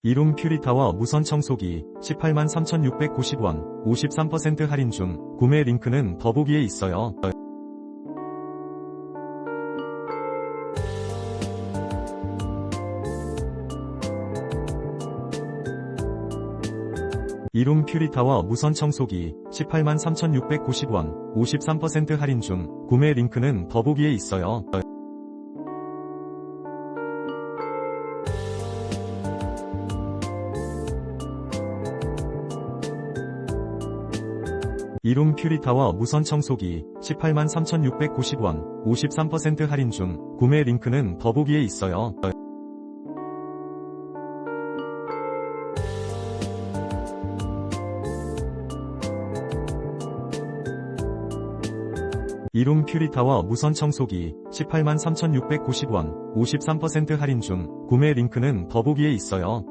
이룸 퓨리타워 무선청소기 183,690원 53% 할인 중. 구매 링크는 더보기에 있어요. 이룸 퓨리타워 무선청소기 183,690원 53% 할인 중. 구매 링크는 더보기에 있어요. 이룸 퓨리타워 무선청소기 183,690원 53% 할인 중. 구매 링크는 더보기에 있어요. 이룸 퓨리타워 무선청소기 183,690원 53% 할인 중. 구매 링크는 더보기에 있어요.